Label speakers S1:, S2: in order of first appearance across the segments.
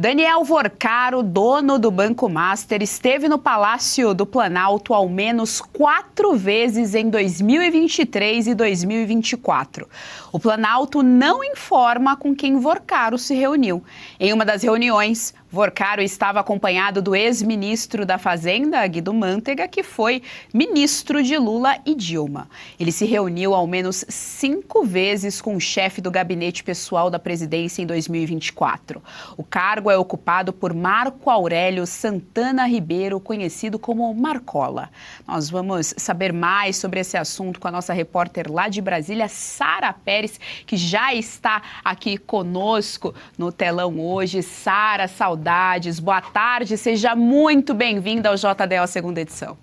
S1: Daniel Vorcaro, dono do Banco Master, esteve no Palácio do Planalto ao menos 4 vezes em 2023 e 2024. O Planalto não informa com quem Vorcaro se reuniu. Em uma das reuniões, Vorcaro estava acompanhado do ex-ministro da Fazenda, Guido Mantega, que foi ministro de Lula e Dilma. Ele se reuniu ao menos 5 vezes com o chefe do gabinete pessoal da presidência em 2024. O cargo é ocupado por Marco Aurélio Santana Ribeiro, conhecido como Marcola. Nós vamos saber mais sobre esse assunto com a nossa repórter lá de Brasília, Sara Pérez, que já está aqui conosco no telão hoje. Sara, saudades, boa tarde, seja muito bem-vinda ao JDO segunda edição.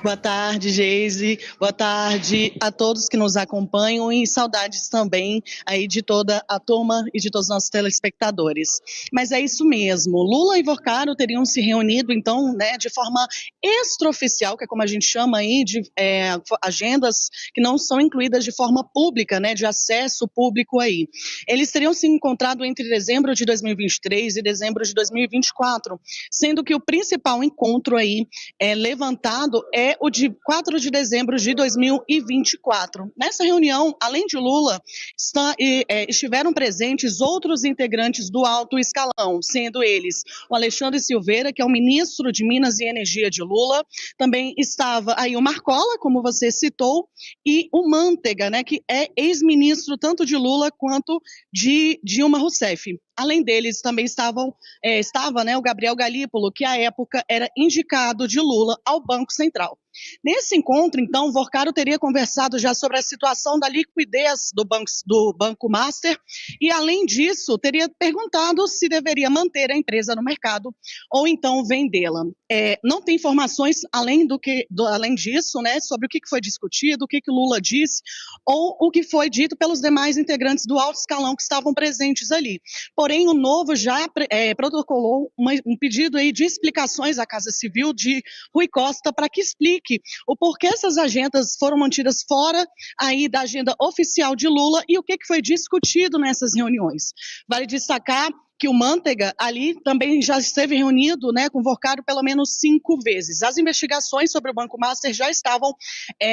S2: Boa tarde, Geise. Boa tarde a todos que nos acompanham e saudades também aí de toda a turma e de todos os nossos telespectadores. Mas é isso mesmo, Lula e Vorcaro teriam se reunido então, de forma extraoficial, que é como a gente chama aí, de agendas que não são incluídas de forma pública, de acesso público aí. Eles teriam se encontrado entre dezembro de 2023 e dezembro de 2024, sendo que o principal encontro aí levantado é o de 4 de dezembro de 2024. Nessa reunião, além de Lula, estiveram presentes outros integrantes do alto escalão, sendo eles o Alexandre Silveira, que é o ministro de Minas e Energia de Lula, também estava aí o Marcola, como você citou, e o Mantega, que é ex-ministro tanto de Lula quanto de Dilma Rousseff. Além deles, também estava o Gabriel Galípolo, que à época era indicado de Lula ao Banco Central. Nesse encontro, então, Vorcaro teria conversado já sobre a situação da liquidez do Banco Master e, além disso, teria perguntado se deveria manter a empresa no mercado ou então vendê-la. Não tem informações além disso, sobre o que foi discutido, o que Lula disse ou o que foi dito pelos demais integrantes do alto escalão que estavam presentes ali. Porém, o Novo já protocolou um pedido aí de explicações à Casa Civil de Rui Costa para que explique o porquê essas agendas foram mantidas fora aí da agenda oficial de Lula e o que foi discutido nessas reuniões. Vale destacar que o Mantega ali também já esteve reunido com Vorcaro pelo menos 5 vezes. As investigações sobre o Banco Master já estavam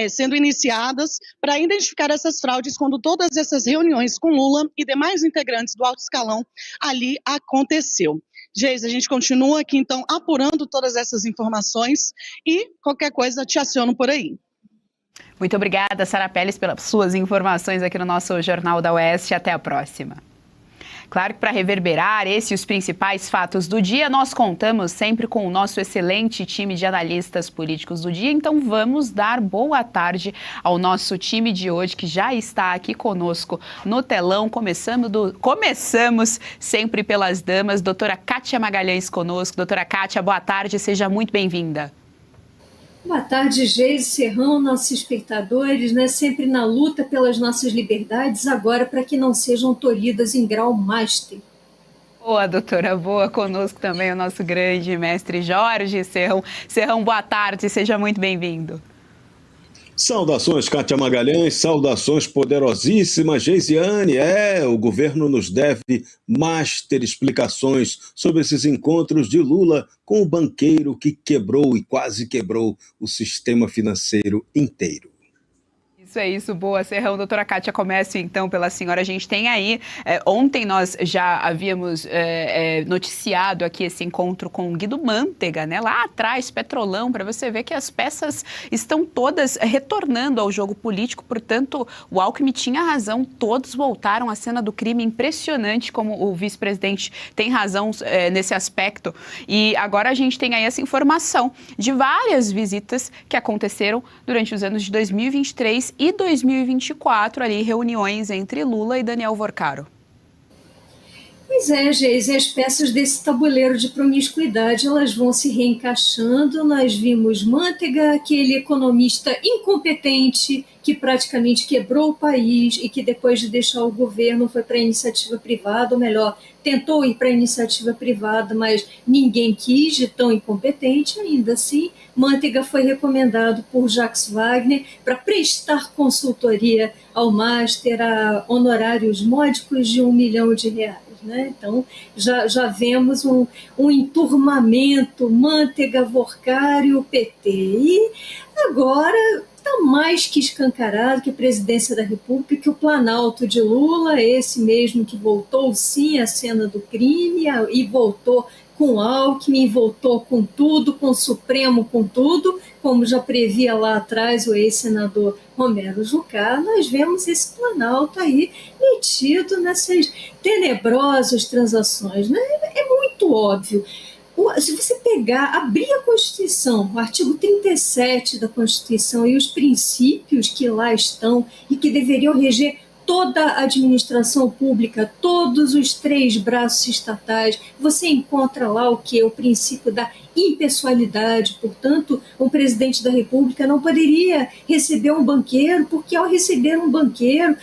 S2: sendo iniciadas para identificar essas fraudes quando todas essas reuniões com Lula e demais integrantes do alto escalão ali aconteceu. Geise, a gente continua aqui então apurando todas essas informações e qualquer coisa te aciono por aí.
S1: Muito obrigada, Sara Pérez, pelas suas informações aqui no nosso Jornal da Oeste. Até a próxima. Claro que para reverberar esses os principais fatos do dia, nós contamos sempre com o nosso excelente time de analistas políticos do dia. Então vamos dar boa tarde ao nosso time de hoje, que já está aqui conosco no telão. Começamos sempre pelas damas. Doutora Kátia Magalhães conosco. Doutora Kátia, boa tarde, seja muito bem-vinda.
S3: Boa tarde, Geise, Serrão, nossos espectadores, sempre na luta pelas nossas liberdades, agora para que não sejam tolhidas em grau master.
S1: Boa, doutora, boa, conosco também o nosso grande mestre Jorge Serrão. Serrão, boa tarde, seja muito bem-vindo.
S4: Saudações, Kátia Magalhães, saudações poderosíssimas, Geisiane. O governo nos deve mais ter explicações sobre esses encontros de Lula com o banqueiro que quebrou e quase quebrou o sistema financeiro inteiro.
S1: Isso é isso, boa, Serrão. Doutora Kátia, começo então pela senhora. A gente tem aí, ontem nós já havíamos noticiado aqui esse encontro com o Guido Mantega, lá atrás, Petrolão, para você ver que as peças estão todas retornando ao jogo político, portanto, o Alckmin tinha razão, todos voltaram à cena do crime, impressionante como o vice-presidente tem razão nesse aspecto. E agora a gente tem aí essa informação de várias visitas que aconteceram durante os anos de 2023 e 2024, ali, reuniões entre Lula e Daniel Vorcaro.
S3: Pois é, Geise, as peças desse tabuleiro de promiscuidade, elas vão se reencaixando. Nós vimos Mantega, aquele economista incompetente que praticamente quebrou o país e que depois de deixar o governo foi para a iniciativa privada, ou melhor, tentou ir para a iniciativa privada, mas ninguém quis, de tão incompetente. Ainda assim, Mantega foi recomendado por Jacques Wagner para prestar consultoria ao Master a honorários módicos de R$1 milhão. né? Então, já vemos um enturmamento, Manteiga, Worcário, PT. E agora está mais que escancarado que a presidência da República, que o Planalto de Lula, esse mesmo que voltou sim à cena do crime e voltou com Alckmin, voltou com tudo, com o Supremo, com tudo, como já previa lá atrás o ex-senador Romero Jucá. Nós vemos esse Planalto aí metido nessas tenebrosas transações, né? É muito óbvio. Se você abrir a Constituição, o artigo 37 da Constituição e os princípios que lá estão e que deveriam reger toda a administração pública, todos os 3 braços estatais, você encontra lá o que? O princípio da impessoalidade. Portanto, um presidente da República não poderia receber um banqueiro, porque ao receber um banqueiro,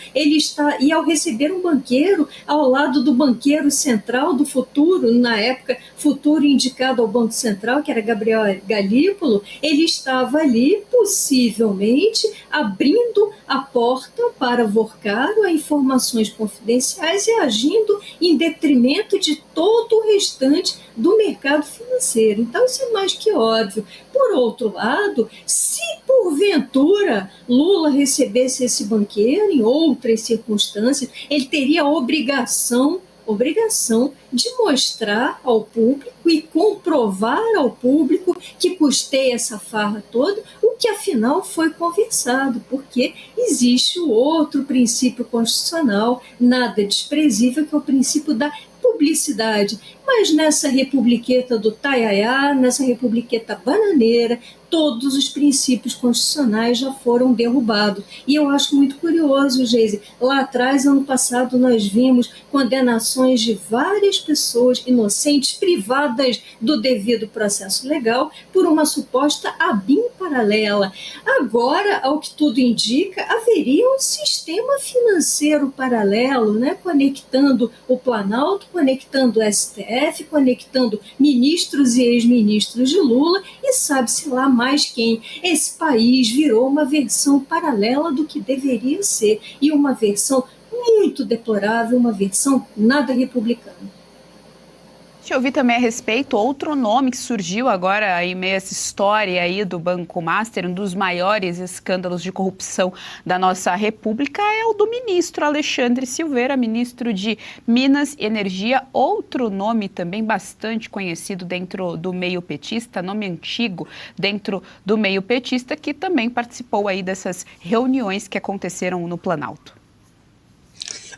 S3: ao receber um banqueiro ao lado do banqueiro central do futuro, na época, futuro indicado ao Banco Central, que era Gabriel Galípolo, ele estava ali, possivelmente, abrindo a porta para Worcário a informações confidenciais e agindo em detrimento de todo o restante do mercado financeiro. Então, isso é mais que óbvio. Por outro lado, se porventura Lula recebesse esse banqueiro em outras circunstâncias, ele teria a obrigação de mostrar ao público e comprovar ao público que custeia essa farra toda, o que afinal foi conversado, porque existe o outro princípio constitucional, nada desprezível, que é o princípio da publicidade. Mas nessa republiqueta do taiaiá, nessa republiqueta bananeira, todos os princípios constitucionais já foram derrubados. E eu acho muito curioso, Geise, lá atrás, ano passado, nós vimos condenações de várias pessoas inocentes, privadas do devido processo legal, por uma suposta ABIN paralela. Agora, ao que tudo indica, haveria um sistema financeiro paralelo, né, conectando o Planalto, conectando o STF, conectando ministros e ex-ministros de Lula, e sabe-se lá mais quem. Esse país virou uma versão paralela do que deveria ser, e uma versão muito deplorável, uma versão nada republicana.
S1: Deixa eu ouvir também a respeito, outro nome que surgiu agora em meio a essa história aí do Banco Master, um dos maiores escândalos de corrupção da nossa República, é o do ministro Alexandre Silveira, ministro de Minas e Energia, outro nome também bastante conhecido dentro do meio petista, nome antigo dentro do meio petista, que também participou aí dessas reuniões que aconteceram no Planalto.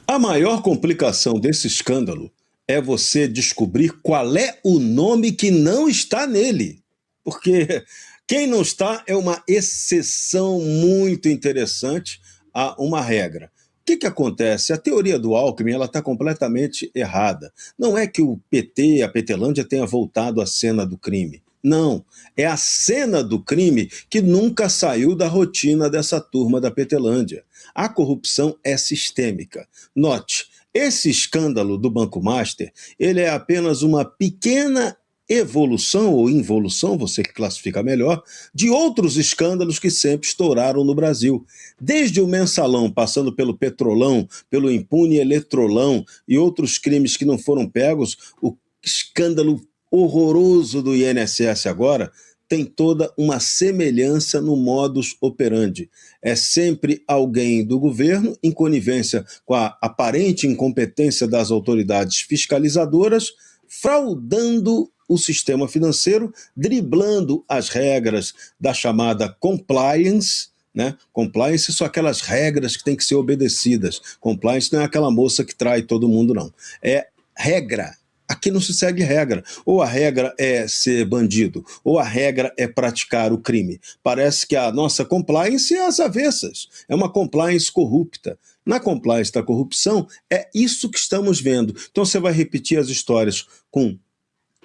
S4: A maior complicação desse escândalo é você descobrir qual é o nome que não está nele. Porque quem não está é uma exceção muito interessante a uma regra. O que acontece? A teoria do Alckmin está completamente errada. Não é que o PT, a Petelândia, tenha voltado à cena do crime. Não, é a cena do crime que nunca saiu da rotina dessa turma da Petelândia. A corrupção é sistêmica. Note, esse escândalo do Banco Master, ele é apenas uma pequena evolução ou involução, você que classifica melhor, de outros escândalos que sempre estouraram no Brasil. Desde o Mensalão, passando pelo Petrolão, pelo impune Eletrolão e outros crimes que não foram pegos, o escândalo horroroso do INSS agora tem toda uma semelhança no modus operandi. É sempre alguém do governo, em conivência com a aparente incompetência das autoridades fiscalizadoras, fraudando o sistema financeiro, driblando as regras da chamada compliance, né? Compliance são aquelas regras que têm que ser obedecidas. Compliance não é aquela moça que trai todo mundo, não. É regra. Aqui não se segue regra. Ou a regra é ser bandido, ou a regra é praticar o crime. Parece que a nossa compliance é às avessas. É uma compliance corrupta. Na compliance da corrupção, é isso que estamos vendo. Então você vai repetir as histórias com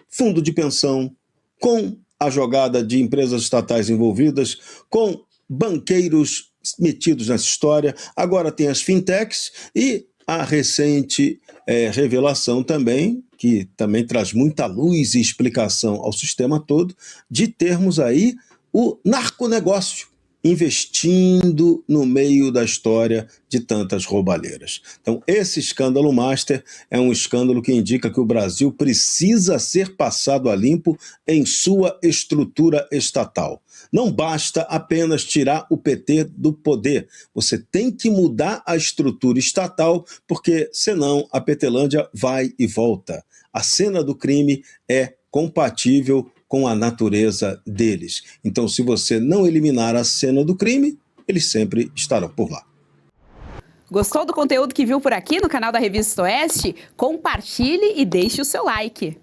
S4: fundo de pensão, com a jogada de empresas estatais envolvidas, com banqueiros metidos nessa história. Agora tem as fintechs e a recente revelação também, que também traz muita luz e explicação ao sistema todo, de termos aí o narconegócio. investindo no meio da história de tantas roubalheiras. Então, esse escândalo Master é um escândalo que indica que o Brasil precisa ser passado a limpo em sua estrutura estatal. Não basta apenas tirar o PT do poder. Você tem que mudar a estrutura estatal, porque senão a Petelândia vai e volta. A cena do crime é compatível com a natureza deles. Então, se você não eliminar a cena do crime, eles sempre estarão por lá.
S1: Gostou do conteúdo que viu por aqui no canal da Revista Oeste? Compartilhe e deixe o seu like.